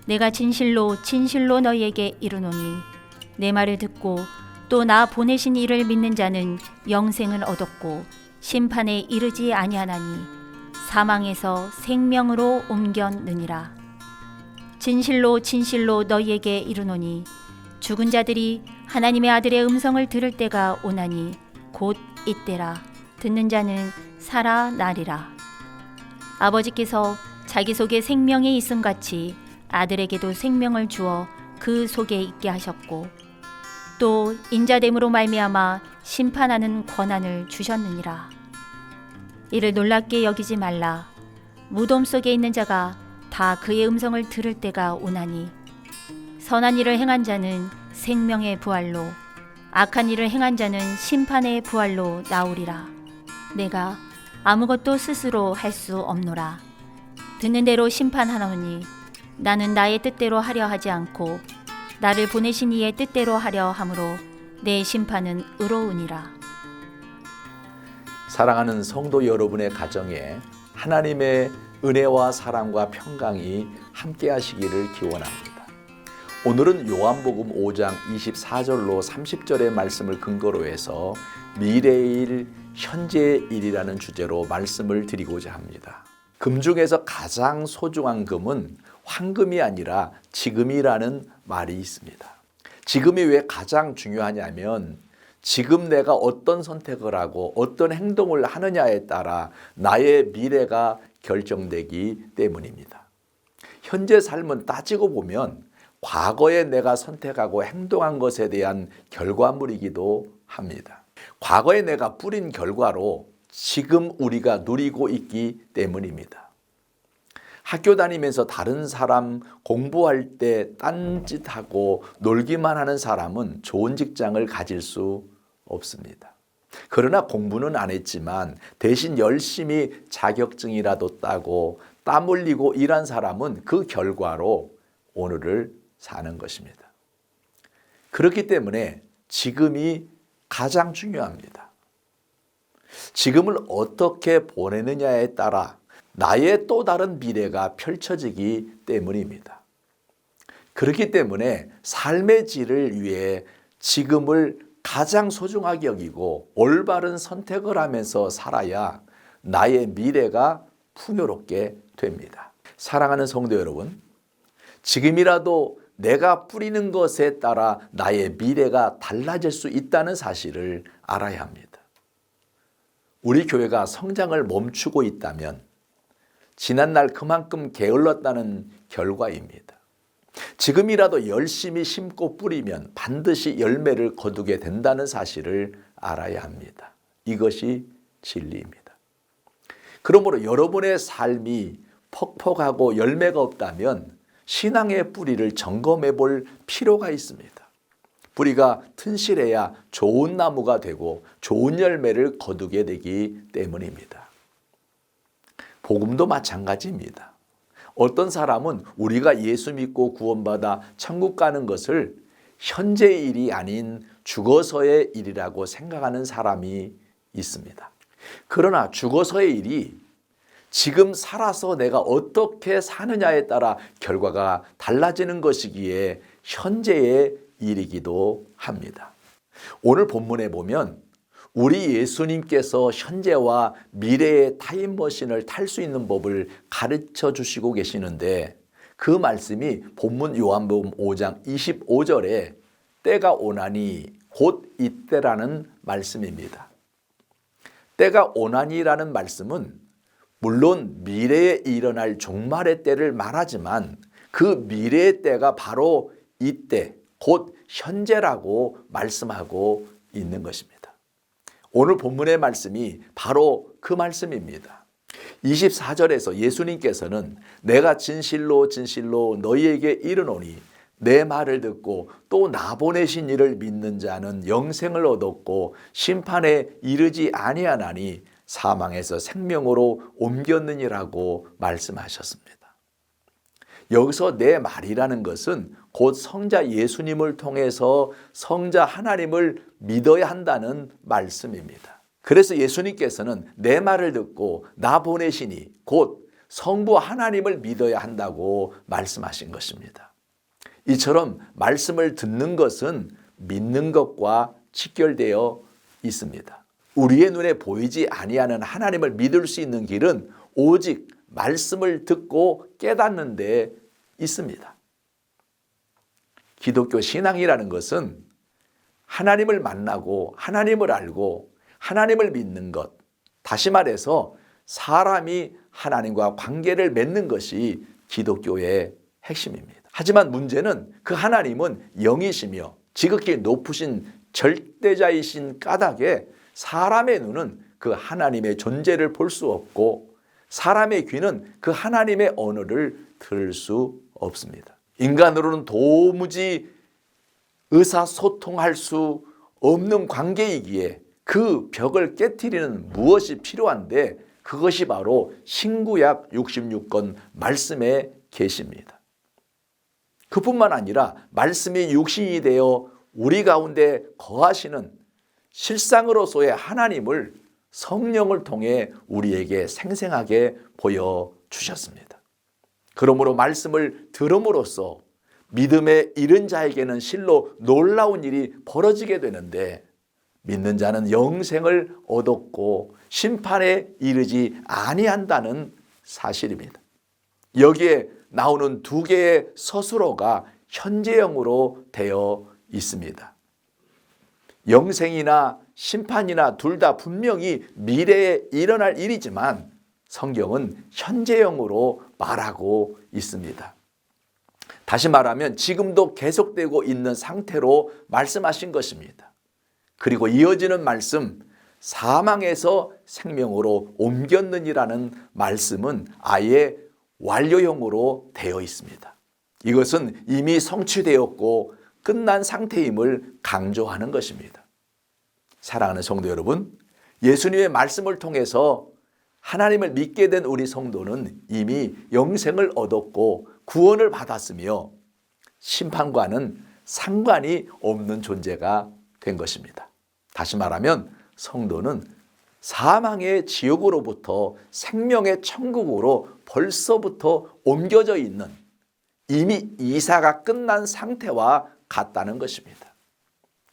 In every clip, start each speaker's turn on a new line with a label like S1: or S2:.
S1: 내가 진실로 진실로 너희에게 이르노니 내 말을 듣고 또 나 보내신 이를 믿는 자는 영생을 얻었고 심판에 이르지 아니하나니 사망에서 생명으로 옮겼느니라. 진실로 진실로 너희에게 이르노니 죽은 자들이 하나님의 아들의 음성을 들을 때가 오나니 곧 이때라. 듣는 자는 살아나리라. 아버지께서 자기 속에 생명이 있음 같이 아들에게도 생명을 주어 그 속에 있게 하셨고 또 인자됨으로 말미암아 심판하는 권한을 주셨느니라. 이를 놀랍게 여기지 말라. 무덤 속에 있는 자가 다 그의 음성을 들을 때가 오나니 선한 일을 행한 자는 생명의 부활로 악한 일을 행한 자는 심판의 부활로 나오리라. 내가 아무것도 스스로 할 수 없노라. 듣는 대로 심판하노니 나는 나의 뜻대로 하려 하지 않고 나를 보내신 이의 뜻대로 하려 함으로 내 심판은 의로우니라.
S2: 사랑하는 성도 여러분의 가정에 하나님의 은혜와 사랑과 평강이 함께 하시기를 기원합니다. 오늘은 요한복음 5장 24절로 30절의 말씀을 근거로 해서 미래의 일, 현재의 일이라는 주제로 말씀을 드리고자 합니다. 금 중에서 가장 소중한 금은 황금이 아니라 지금이라는 말이 있습니다. 지금이 왜 가장 중요하냐면 지금 내가 어떤 선택을 하고 어떤 행동을 하느냐에 따라 나의 미래가 결정되기 때문입니다. 현재 삶은 따지고 보면 과거에 내가 선택하고 행동한 것에 대한 결과물이기도 합니다. 과거에 내가 뿌린 결과로 지금 우리가 누리고 있기 때문입니다. 학교 다니면서 다른 사람 공부할 때 딴짓하고 놀기만 하는 사람은 좋은 직장을 가질 수 없습니다. 그러나 공부는 안 했지만 대신 열심히 자격증이라도 따고 땀 흘리고 일한 사람은 그 결과로 오늘을 사는 것입니다. 그렇기 때문에 지금이 가장 중요합니다. 지금을 어떻게 보내느냐에 따라 나의 또 다른 미래가 펼쳐지기 때문입니다. 그렇기 때문에 삶의 질을 위해 지금을 가장 소중하게 여기고 올바른 선택을 하면서 살아야 나의 미래가 풍요롭게 됩니다. 사랑하는 성도 여러분, 지금이라도 내가 뿌리는 것에 따라 나의 미래가 달라질 수 있다는 사실을 알아야 합니다. 우리 교회가 성장을 멈추고 있다면 지난날 그만큼 게을렀다는 결과입니다. 지금이라도 열심히 심고 뿌리면 반드시 열매를 거두게 된다는 사실을 알아야 합니다. 이것이 진리입니다. 그러므로 여러분의 삶이 퍽퍽하고 열매가 없다면 신앙의 뿌리를 점검해 볼 필요가 있습니다. 뿌리가 튼실해야 좋은 나무가 되고 좋은 열매를 거두게 되기 때문입니다. 복음도 마찬가지입니다. 어떤 사람은 우리가 예수 믿고 구원받아 천국 가는 것을 현재의 일이 아닌 죽어서의 일이라고 생각하는 사람이 있습니다. 그러나 죽어서의 일이 지금 살아서 내가 어떻게 사느냐에 따라 결과가 달라지는 것이기에 현재의 일이기도 합니다. 오늘 본문에 보면 우리 예수님께서 현재와 미래의 타임머신을 탈 수 있는 법을 가르쳐 주시고 계시는데 그 말씀이 본문 요한복음 5장 25절에 때가 오나니 곧 이때라는 말씀입니다. 때가 오나니라는 말씀은 물론 미래에 일어날 종말의 때를 말하지만 그 미래의 때가 바로 이때 곧 현재라고 말씀하고 있는 것입니다. 오늘 본문의 말씀이 바로 그 말씀입니다. 24절에서 예수님께서는 내가 진실로 진실로 너희에게 이르노니 내 말을 듣고 또 나 보내신 이를 믿는 자는 영생을 얻었고 심판에 이르지 아니하나니 사망에서 생명으로 옮겼느니라고 말씀하셨습니다. 여기서 내 말이라는 것은 곧 성자 예수님을 통해서 성자 하나님을 믿어야 한다는 말씀입니다. 그래서 예수님께서는 내 말을 듣고 나 보내시니 곧 성부 하나님을 믿어야 한다고 말씀하신 것입니다. 이처럼 말씀을 듣는 것은 믿는 것과 직결되어 있습니다. 우리의 눈에 보이지 아니하는 하나님을 믿을 수 있는 길은 오직 말씀을 듣고 깨닫는 데 있습니다. 기독교 신앙이라는 것은 하나님을 만나고 하나님을 알고 하나님을 믿는 것, 다시 말해서 사람이 하나님과 관계를 맺는 것이 기독교의 핵심입니다. 하지만 문제는 그 하나님은 영이시며 지극히 높으신 절대자이신 까닭에 사람의 눈은 그 하나님의 존재를 볼 수 없고 사람의 귀는 그 하나님의 언어를 들을 수 없습니다. 인간으로는 도무지 의사소통할 수 없는 관계이기에 그 벽을 깨트리는 무엇이 필요한데 그것이 바로 신구약 66권 말씀에 계십니다. 그뿐만 아니라 말씀이 육신이 되어 우리 가운데 거하시는 실상으로서의 하나님을 성령을 통해 우리에게 생생하게 보여주셨습니다. 그러므로 말씀을 들음으로써 믿음에 이른 자에게는 실로 놀라운 일이 벌어지게 되는데 믿는 자는 영생을 얻었고 심판에 이르지 아니한다는 사실입니다. 여기에 나오는 두 개의 서술어가 현재형으로 되어 있습니다. 영생이나 심판이나 둘 다 분명히 미래에 일어날 일이지만 성경은 현재형으로 말하고 있습니다. 다시 말하면 지금도 계속되고 있는 상태로 말씀하신 것입니다. 그리고 이어지는 말씀, 사망에서 생명으로 옮겼느니라는 말씀은 아예 완료형으로 되어 있습니다. 이것은 이미 성취되었고 끝난 상태임을 강조하는 것입니다. 사랑하는 성도 여러분, 예수님의 말씀을 통해서 하나님을 믿게 된 우리 성도는 이미 영생을 얻었고 구원을 받았으며 심판과는 상관이 없는 존재가 된 것입니다. 다시 말하면 성도는 사망의 지옥으로부터 생명의 천국으로 벌써부터 옮겨져 있는 이미 이사가 끝난 상태와 같다는 것입니다.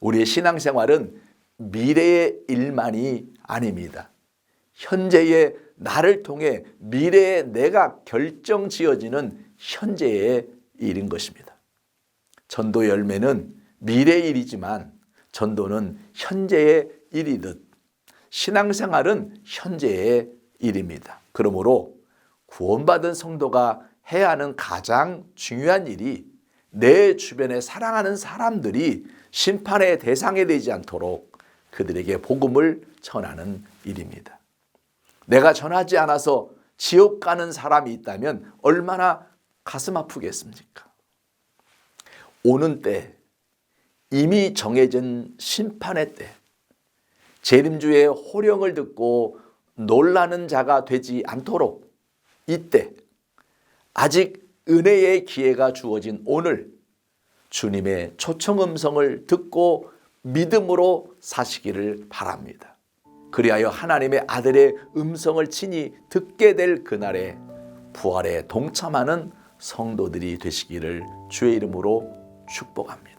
S2: 우리의 신앙생활은 미래의 일만이 아닙니다. 현재의 나를 통해 미래의 내가 결정지어지는 현재의 일인 것입니다. 전도 열매는 미래의 일이지만 전도는 현재의 일이듯 신앙생활은 현재의 일입니다. 그러므로 구원받은 성도가 해야 하는 가장 중요한 일이 내 주변에 사랑하는 사람들이 심판의 대상이 되지 않도록 그들에게 복음을 전하는 일입니다. 내가 전하지 않아서 지옥 가는 사람이 있다면 얼마나 가슴 아프겠습니까? 오는 때, 이미 정해진 심판의 때, 재림주의 호령을 듣고 놀라는 자가 되지 않도록 이때 아직 은혜의 기회가 주어진 오늘 주님의 초청 음성을 듣고 믿음으로 사시기를 바랍니다. 그리하여 하나님의 아들의 음성을 친히 듣게 될 그날에 부활에 동참하는 성도들이 되시기를 주의 이름으로 축복합니다.